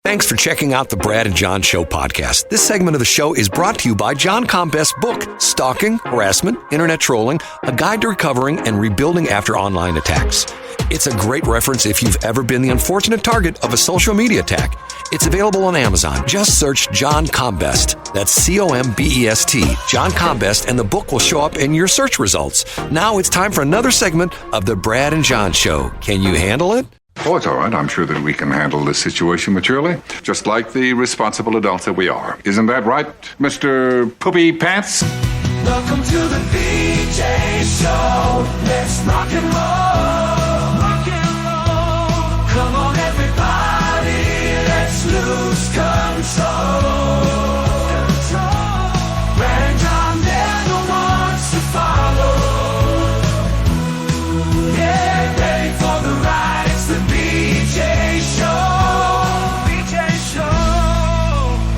Thanks for checking out the Brad and John Show podcast. This segment of the show is brought to you by John Combest's book, Stalking, Harassment, Internet Trolling, A Guide to Recovering and Rebuilding After Online Attacks. It's a great reference if you've ever been the unfortunate target of a social media attack. It's available on Amazon. Just search John Combest. That's C-O-M-B-E-S-T, John Combest, and the book will show up in your search results. Now it's time for another segment of the Brad and John Show. Can you handle it? Oh, it's all right. I'm sure that we can handle this situation maturely, just like the responsible adults that we are. Isn't that right, Mr. Poopy Pants? Welcome to the BJ Show. Let's rock and roll. Rock and roll. Come on, everybody. Let's lose control. Brad and John never wants to follow. Yeah, ready for the ride.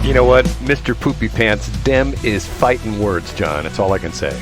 You know what? Mr. Poopy Pants, dem is fighting words, John. That's all I can say.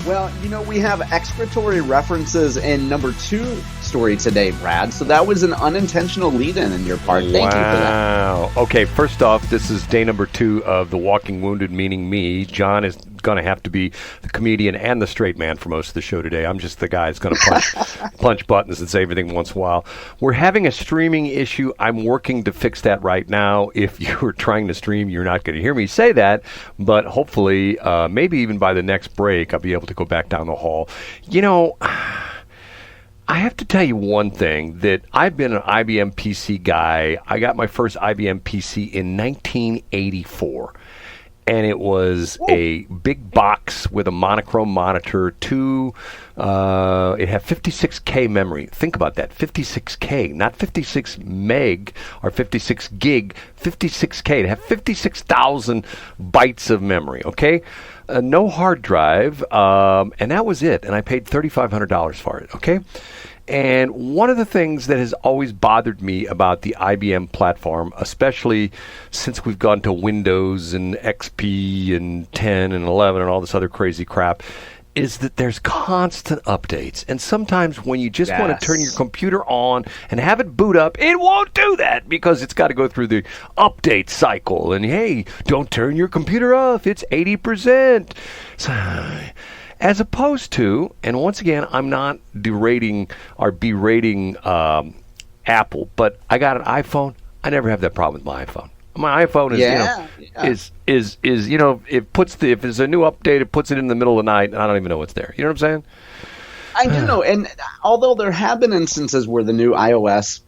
Well, you know, we have excretory references in number 2 story today, Brad. So that was an unintentional lead-in on your part. Thank you for that. Wow. Okay, first off, this is day number 2 of The Walking Wounded, meaning me. John is going to have to be the comedian and the straight man for most of the show today. I'm just the guy that's going to punch buttons and say everything once in a while. We're having a streaming issue. I'm working to fix that right now. If you were trying to stream, you're not going to hear me say that, but hopefully, maybe even by the next break, I'll be able to go back down the hall. You know, I have to tell you one thing, that I've been an IBM PC guy. I got my first IBM PC in 1984. And it was a big box with a monochrome monitor, it had 56K memory. Think about that, 56K, not 56 meg or 56 gig, 56K. It had 56,000 bytes of memory, okay? No hard drive, and that was it. And I paid $3,500 for it, okay? And one of the things that has always bothered me about the IBM platform, especially since we've gone to Windows and XP and 10 and 11 and all this other crazy crap, is that there's constant updates. And sometimes when you just want to turn your computer on and have it boot up, it won't do that because it's got to go through the update cycle. And hey, don't turn your computer off. It's 80%. So, as opposed to, and once again, I'm not berating Apple, but I got an iPhone. I never have that problem with my iPhone. My iPhone is, if there's a new update, it puts it in the middle of the night, and I don't even know what's there. You know what I'm saying? I do know, and although there have been instances where the new iOS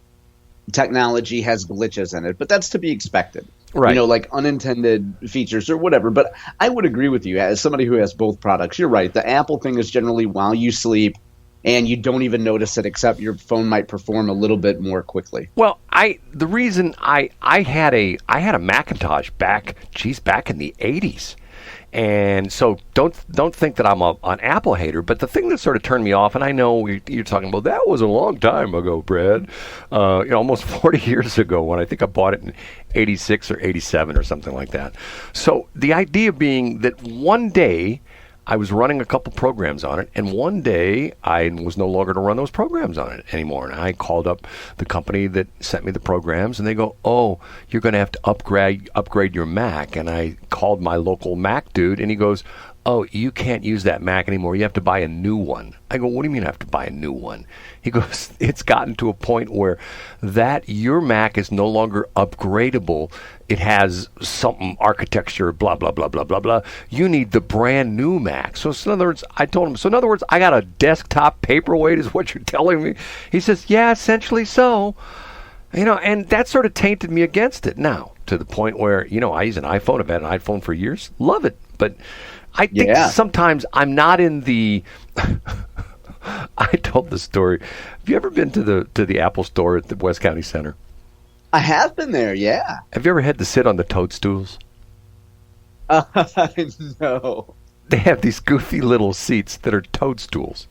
technology has glitches in it, but that's to be expected. Right. You know, like unintended features or whatever. But I would agree with you. As somebody who has both products, you're right. The Apple thing is generally while you sleep and you don't even notice it, except your phone might perform a little bit more quickly. Well, the reason I had a Macintosh back in the 80s. And so don't think that I'm an Apple hater, but the thing that sort of turned me off, and I know you're talking about, that was a long time ago, Brad, almost 40 years ago when I think I bought it in 86 or 87 or something like that. So the idea being that one day I was running a couple programs on it, and one day I was no longer to run those programs on it anymore. And I called up the company that sent me the programs, and they go, "Oh, you're going to have to upgrade your Mac." And I called my local Mac dude, and he goes, "Oh, you can't use that Mac anymore. You have to buy a new one." I go, "What do you mean I have to buy a new one?" He goes, "It's gotten to a point where your Mac is no longer upgradable. It has some architecture, blah, blah, blah, blah, blah, blah. You need the brand new Mac." So in other words, I told him, I got a desktop paperweight is what you're telling me? He says, "Yeah, essentially so." And that sort of tainted me against it now, to the point where, I use an iPhone. I've had an iPhone for years. Love it. But I think sometimes I'm not in the... I told the story. Have you ever been to the Apple store at the West County Center? I have been there, yeah. Have you ever had to sit on the toadstools? No. They have these goofy little seats that are toadstools.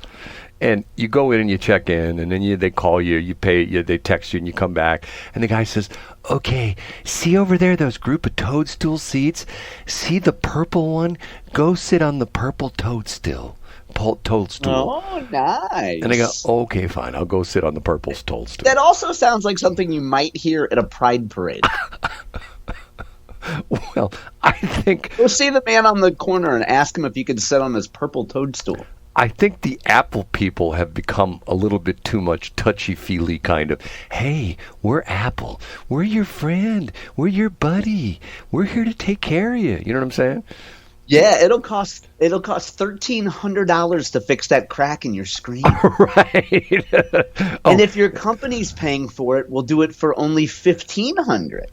And you go in and you check in, and then they call you, you pay, they text you, and you come back. And the guy says, "Okay, see over there those group of toadstool seats? See the purple one? Go sit on the purple toadstool. toadstool. Oh, nice. And I go, okay, fine. I'll go sit on the purple toadstool. That also sounds like something you might hear at a pride parade. Well, I think... Go see the man on the corner and ask him if you could sit on his purple toadstool. I think the Apple people have become a little bit too much touchy-feely kind of, hey, we're Apple. We're your friend. We're your buddy. We're here to take care of you. You know what I'm saying? Yeah, it'll cost $1,300 to fix that crack in your screen. Right. And if your company's paying for it, we'll do it for only $1,500.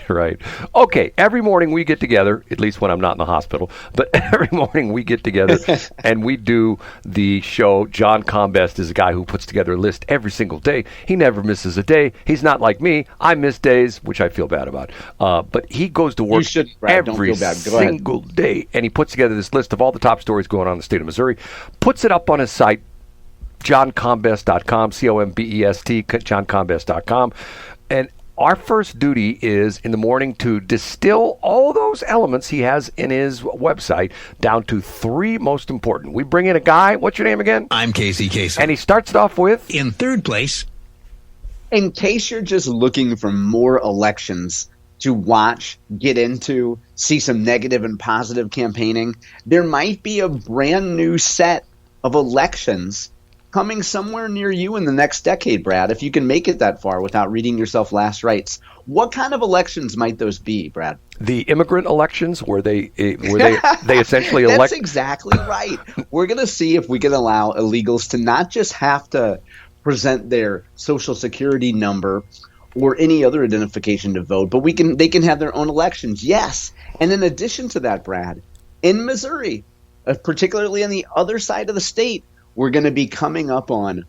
Right. Okay, every morning we get together, at least when I'm not in the hospital, but every morning we get together and we do the show. John Combest is a guy who puts together a list every single day. He never misses a day. He's not like me. I miss days, which I feel bad about. But he goes to work every single day. And he puts together this list of all the top stories going on in the state of Missouri, puts it up on his site, johncombest.com, C-O-M-B-E-S-T, johncombest.com. And our first duty is in the morning to distill all those elements he has in his website down to three most important. We bring in a guy. What's your name again? I'm Casey Kasem. And he starts it off with... In third place... In case you're just looking for more elections to watch, get into, see some negative and positive campaigning, there might be a brand new set of elections coming somewhere near you in the next decade, Brad, if you can make it that far without reading yourself last rites. What kind of elections might those be, Brad? The immigrant elections where they essentially elect... That's exactly right. We're going to see if we can allow illegals to not just have to present their social security number or any other identification to vote, but they can have their own elections. Yes. And in addition to that, Brad, in Missouri, particularly on the other side of the state, we're going to be coming up on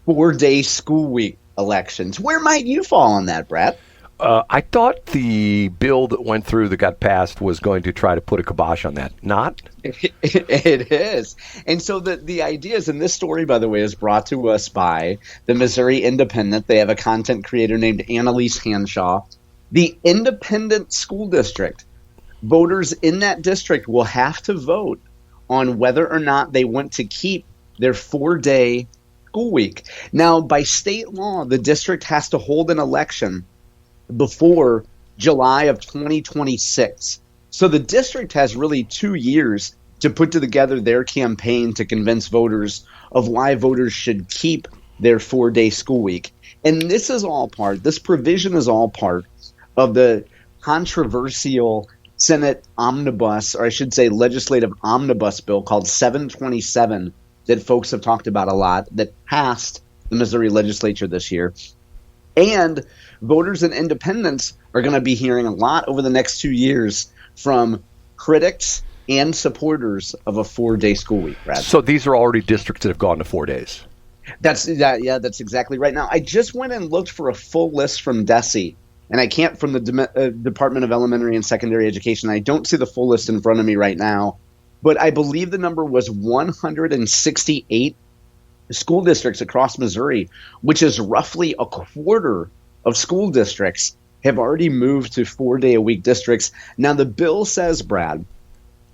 4-day school week elections. Where might you fall on that, Brad? I thought the bill that went through that got passed was going to try to put a kibosh on that. Not? It is. And so the idea is, and this story, by the way, is brought to us by the Missouri Independent. They have a content creator named Annalise Hanshaw. The Independent School District, voters in that district will have to vote on whether or not they want to keep their 4-day school week. Now, by state law, the district has to hold an election before July of 2026. So the district has really 2 years to put together their campaign to convince voters of why voters should keep their 4-day school week. And this provision is all part of the controversial Senate omnibus, or I should say legislative omnibus bill called 727 that folks have talked about a lot, that passed the Missouri legislature this year. And voters and independents are going to be hearing a lot over the next 2 years from critics and supporters of a 4-day school week, Brad. So these are already districts that have gone to 4 days. That's exactly right. Now, I just went and looked for a full list from DESE, and I can't from the Department of Elementary and Secondary Education. I don't see the full list in front of me right now, but I believe the number was 168 school districts across Missouri, which is roughly a quarter of school districts, have already moved to 4-day-a-week districts. Now, the bill says, Brad,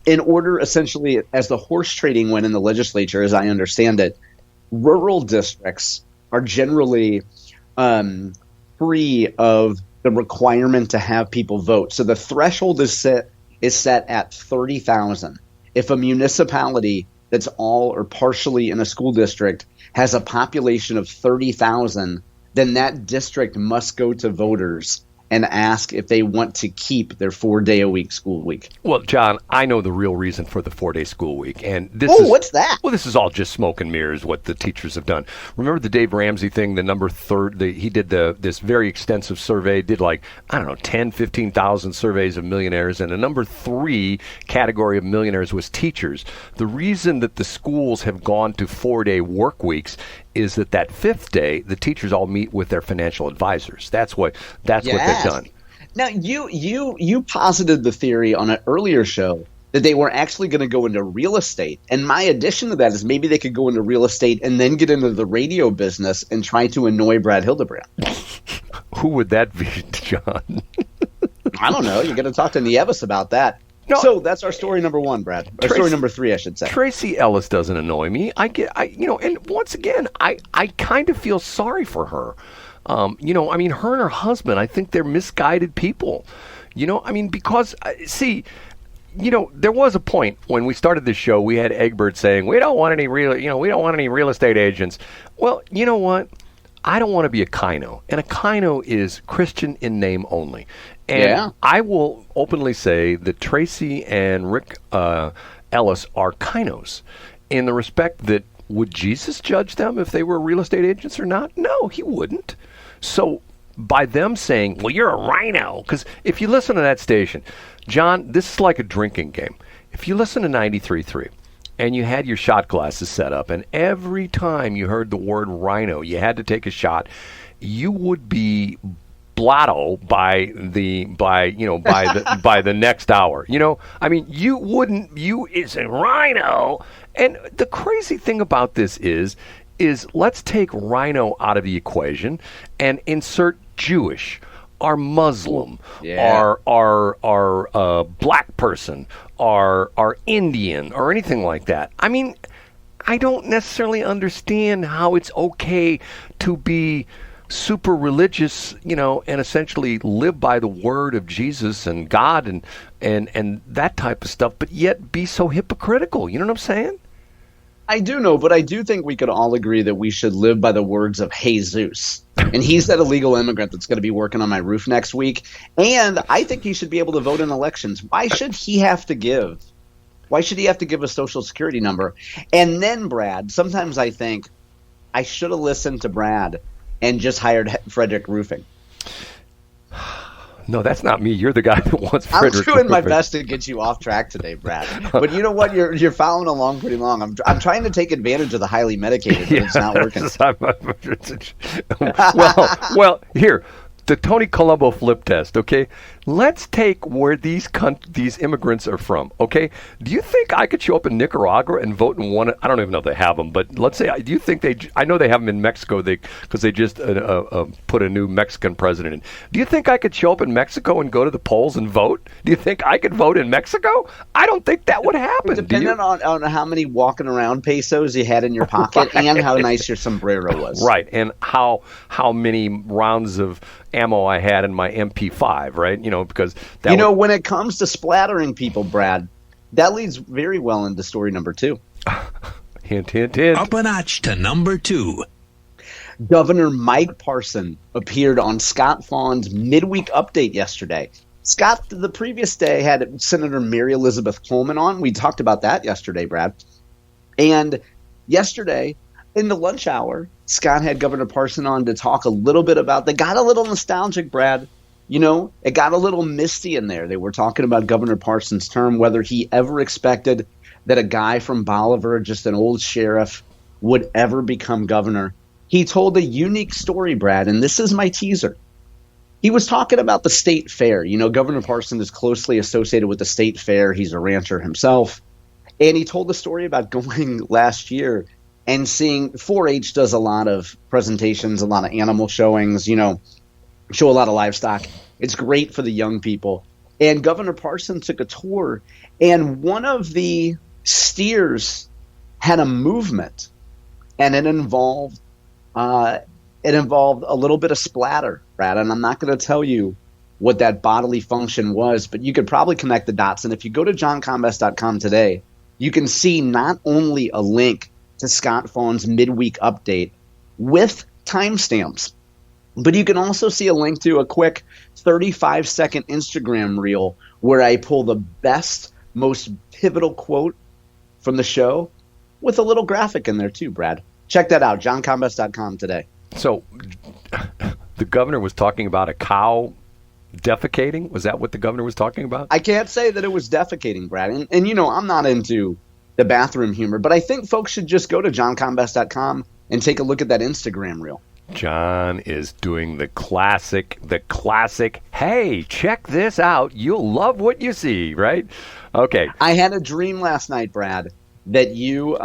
in order essentially, as the horse trading went in the legislature, as I understand it, rural districts are generally free of the requirement to have people vote. So the threshold is set at 30,000. If a municipality that's all or partially in a school district has a population of 30,000, then that district must go to voters and ask if they want to keep their 4-day-a-week school week. Well, John, I know the real reason for the 4-day school week, and what's that? Well, this is all just smoke and mirrors. What the teachers have done. Remember the Dave Ramsey thing? The number third. He did this very extensive survey. Did 10, 15,000 surveys of millionaires, and the number 3 category of millionaires was teachers. The reason that the schools have gone to 4-day work weeks is that 5th day, the teachers all meet with their financial advisors. That's what they've done. Now, you posited the theory on an earlier show that they were actually going to go into real estate. And my addition to that is maybe they could go into real estate and then get into the radio business and try to annoy Brad Hildebrand. Who would that be, John? I don't know. You're going to talk to Nieves about that. No, So that's our story number one, Brad. Or story number three, I should say. Tracy Ellis doesn't annoy me. And once again, I kind of feel sorry for her. Her and her husband, I think they're misguided people. Because, there was a point when we started this show, we had Egbert saying, we don't want any real estate agents. Well, you know what? I don't want to be a CINO, and a CINO is Christian in name only. And I will openly say that Tracy and Rick Ellis are CINOs in the respect that would Jesus judge them if they were real estate agents or not? No, he wouldn't. So by them saying, well, you're a rhino, because if you listen to that station, John, this is like a drinking game. If you listen to 93.3 and you had your shot glasses set up, and every time you heard the word rhino, you had to take a shot, you would be blotto by the next hour. It's a rhino. And the crazy thing about this is let's take rhino out of the equation and insert Jewish, or Muslim, or black person, or Indian, or anything like that. I don't necessarily understand how it's okay to be super religious, and essentially live by the word of Jesus and God and that type of stuff, but yet be so hypocritical. You know what I'm saying? I do know, but I do think we could all agree that we should live by the words of Jesus. And he's that illegal immigrant that's going to be working on my roof next week. And I think he should be able to vote in elections. Why should he have to give a social security number? And then, Brad, sometimes I think I should have listened to Brad and just hired Frederick Roofing. No, that's not me. You're the guy that wants Frederick. I'm doing my best to get you off track today, Brad. But you know what? You're following along pretty long. I'm trying to take advantage of the highly medicated, but it's not working. well, here. The Tony Colombo flip test, okay? Let's take where these immigrants are from, okay? Do you think I could show up in Nicaragua and vote in one? I don't even know if they have them, but let's say, do you think I know they have them in Mexico because they just put a new Mexican president in. Do you think I could show up in Mexico and go to the polls and vote? Do you think I could vote in Mexico? I don't think that would happen. Depending on how many walking around pesos you had in your pocket and how nice your sombrero was. Right, and how many rounds of ammo I had in my MP5, right? Because when it comes to splattering people, Brad, that leads very well into story number two. Hint, hint, hint. Up a notch to number two. Governor Mike Parson appeared on Scott Fawn's midweek update yesterday. Scott, the previous day, had Senator Mary Elizabeth Coleman on. We talked about that yesterday, Brad. And yesterday, in the lunch hour, Scott had Governor Parson on to talk a little bit about. They got a little nostalgic, Brad. It got a little misty in there. They were talking about Governor Parson's term, whether he ever expected that a guy from Bolivar, just an old sheriff, would ever become governor. He told a unique story, Brad, and this is my teaser. He was talking about the state fair. Governor Parson is closely associated with the state fair. He's a rancher himself. And he told the story about going last year and seeing 4-H does a lot of presentations, a lot of animal showings, show a lot of livestock. It's great for the young people. And Governor Parson took a tour, and one of the steers had a movement, and it involved a little bit of splatter, Brad. And I'm not going to tell you what that bodily function was, but you could probably connect the dots. And if you go to johncombest.com today, you can see not only a link to Scott Fawn's midweek update with timestamps, but you can also see a link to a quick 35-second Instagram reel where I pull the best, most pivotal quote from the show with a little graphic in there too, Brad. Check that out, johncombest.com today. So the governor was talking about a cow defecating? Was that what the governor was talking about? I can't say that it was defecating, Brad. And I'm not into the bathroom humor, but I think folks should just go to johncombest.com and take a look at that Instagram reel. John is doing the classic, hey, check this out. You'll love what you see, right? Okay. I had a dream last night, Brad, that you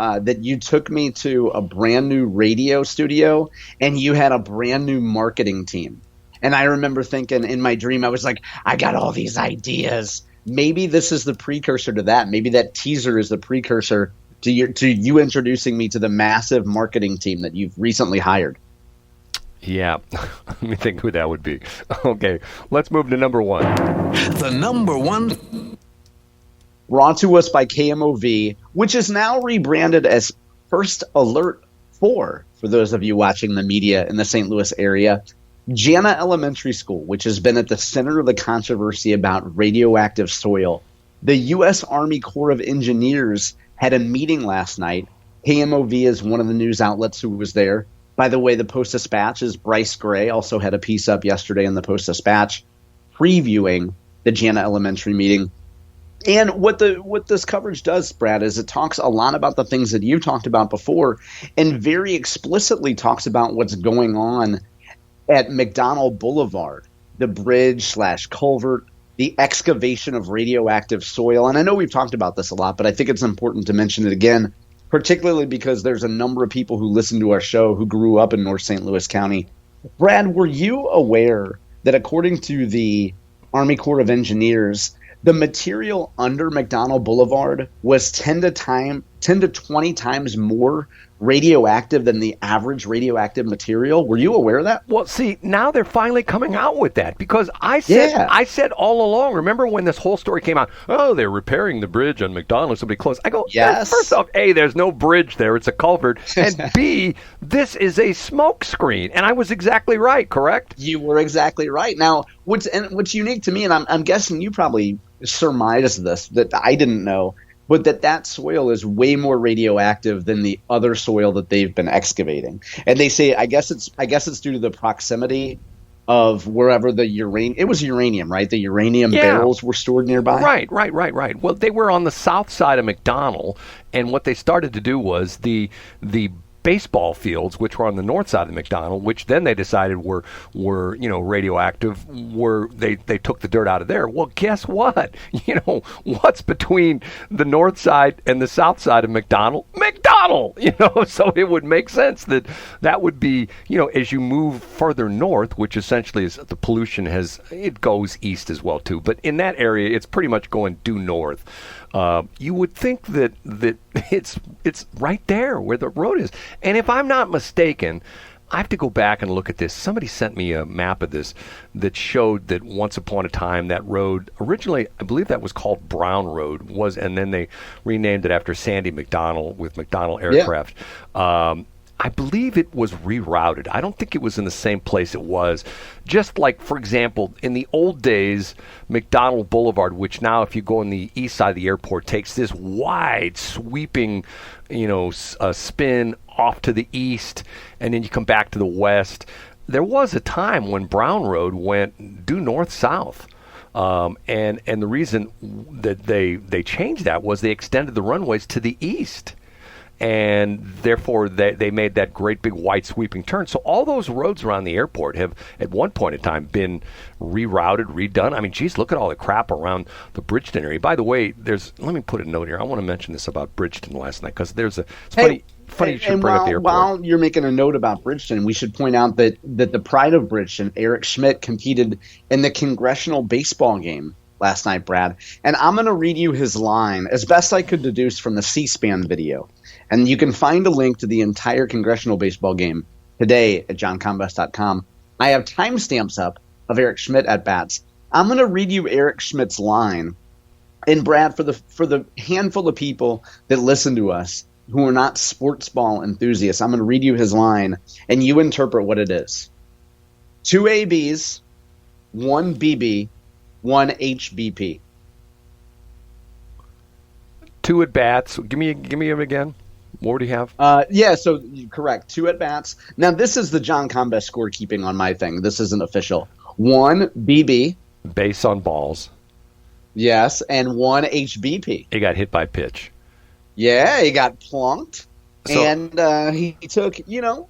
took me to a brand new radio studio and you had a brand new marketing team. And I remember thinking in my dream, I was like, I got all these ideas maybe this is the precursor to that. Maybe that teaser is the precursor to you introducing me to the massive marketing team that you've recently hired. Yeah. Let me think who that would be. Okay, let's move to number one. The number one. Brought to us by KMOV, which is now rebranded as First Alert 4, for those of you watching the media in the St. Louis area. Jana Elementary School, which has been at the center of the controversy about radioactive soil. The U.S. Army Corps of Engineers had a meeting last night. KMOV is one of the news outlets who was there. By the way, the Post-Dispatch's Bryce Gray also had a piece up yesterday in the Post-Dispatch previewing the Jana Elementary meeting. And what this coverage does, Brad, is it talks a lot about the things that you talked about before and very explicitly talks about what's going on at McDonald Boulevard, the bridge/culvert, the excavation of radioactive soil. And I know we've talked about this a lot, but I think it's important to mention it again, particularly because there's a number of people who listen to our show who grew up in North St. Louis County. Brad, were you aware that according to the Army Corps of Engineers, the material under McDonald Boulevard was 10 to 20 times more radioactive than the average radioactive material? Were you aware of that? Well, see, now they're finally coming out with that because I said all along, remember when this whole story came out, oh, they're repairing the bridge on McDonald, somebody close. I go, yes. First off, A, there's no bridge there, it's a culvert, and B, this is a smoke screen. And I was exactly right, correct? You were exactly right. Now, what's unique to me, and I'm guessing you probably surmised this, that I didn't know, but that soil is way more radioactive than the other soil that they've been excavating. And they say, I guess it's due to the proximity of wherever the uranium, it was uranium, right? The uranium barrels were stored nearby. Right. Well, they were on the south side of McDonald, and what they started to do was the baseball fields, which were on the north side of the McDonald, which then they decided were radioactive, they took the dirt out of there. Well, guess what? What's between the north side and the south side of McDonald? McDonald! So it would make sense that would be, as you move further north, which essentially is the pollution it goes east as well too. But in that area, it's pretty much going due north. You would think that it's right there where the road is. And if I'm not mistaken, I have to go back and look at this. Somebody sent me a map of this that showed that once upon a time that road, originally I believe that was called Brown Road, and then they renamed it after Sandy McDonald with McDonnell Aircraft. Yeah. I believe it was rerouted. I don't think it was in the same place it was. Just like, for example, in the old days, McDonald Boulevard, which now if you go on the east side of the airport, takes this wide sweeping, spin off to the east, and then you come back to the west. There was a time when Brown Road went due north-south. And the reason that they changed that was they extended the runways to the east. And therefore, they made that great big wide sweeping turn. So all those roads around the airport have, at one point in time, been rerouted, redone. I mean, geez, look at all the crap around the Bridgeton area. By the way, let me put a note here. I want to mention this about Bridgeton last night because it's funny you should bring up the airport. While you're making a note about Bridgeton, we should point out that the pride of Bridgeton, Eric Schmidt, competed in the congressional baseball game last night, Brad. And I'm going to read you his line as best I could deduce from the C-SPAN video. And you can find a link to the entire congressional baseball game today at johncombest.com. I have timestamps up of Eric Schmidt at bats. I'm going to read you Eric Schmidt's line. And Brad, for the handful of people that listen to us who are not sports ball enthusiasts, I'm going to read you his line, and you interpret what it is. 2 ABs, 1 BB, 1 HBP. 2 at bats. Give me him again. What would he have? So correct. 2 at bats. Now this is the John Combest scorekeeping on my thing. This isn't official. 1 BB. Base on balls. Yes, and 1 HBP. He got hit by pitch. Yeah, he got plunked. And he took,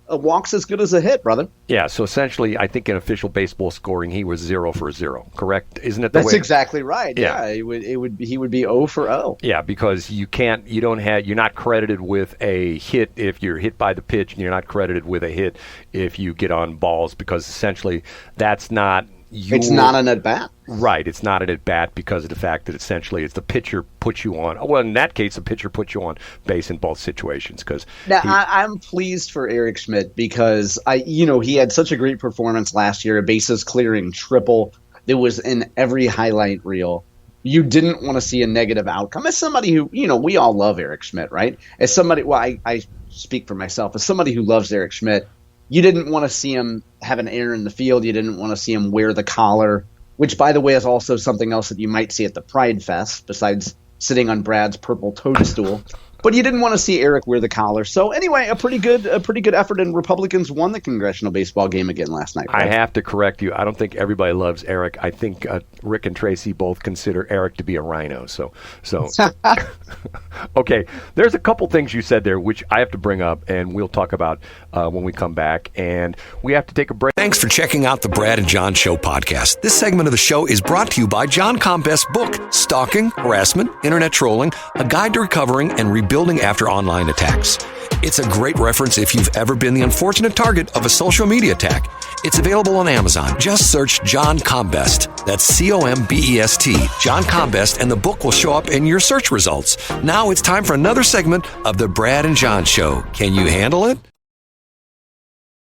walks as good as a hit, brother. Yeah, so essentially, I think in official baseball scoring, he was 0 for 0. Correct? Isn't it the way? That's exactly right. Yeah, he would be 0 for 0. Yeah, because you're not credited with a hit if you're hit by the pitch, and you're not credited with a hit if you get on balls, because essentially that's not It's not an at-bat. Right, it's not an at-bat because of the fact that essentially it's the pitcher puts you on. Well, in that case, the pitcher puts you on base in both situations. I'm pleased for Eric Schmidt because he had such a great performance last year, a bases clearing triple that was in every highlight reel. You didn't want to see a negative outcome. As somebody who, we all love Eric Schmidt, right? As somebody, I speak for myself, as somebody who loves Eric Schmidt, you didn't want to see him have an error in the field. You didn't want to see him wear the collar, which, by the way, is also something else that you might see at the Pride Fest, besides sitting on Brad's purple toadstool. But you didn't want to see Eric wear the collar. So anyway, a pretty good effort, and Republicans won the congressional baseball game again last night. Right? I have to correct you. I don't think everybody loves Eric. I think Rick and Tracy both consider Eric to be a rhino. So okay. There's a couple things you said there which I have to bring up, and we'll talk about when we come back. And we have to take a break. Thanks for checking out the Brad and John Show podcast. This segment of the show is brought to you by John Best's book, Stalking, Harassment, Internet Trolling, A Guide to Recovering and Rebuilding After Online Attacks. It's a great reference if you've ever been the unfortunate target of a social media attack. It's available on Amazon. Just search John Best. That's Combest, John Best, and the book will show up in your search results. Now it's time for another segment of the Brad and John Show. Can you handle it?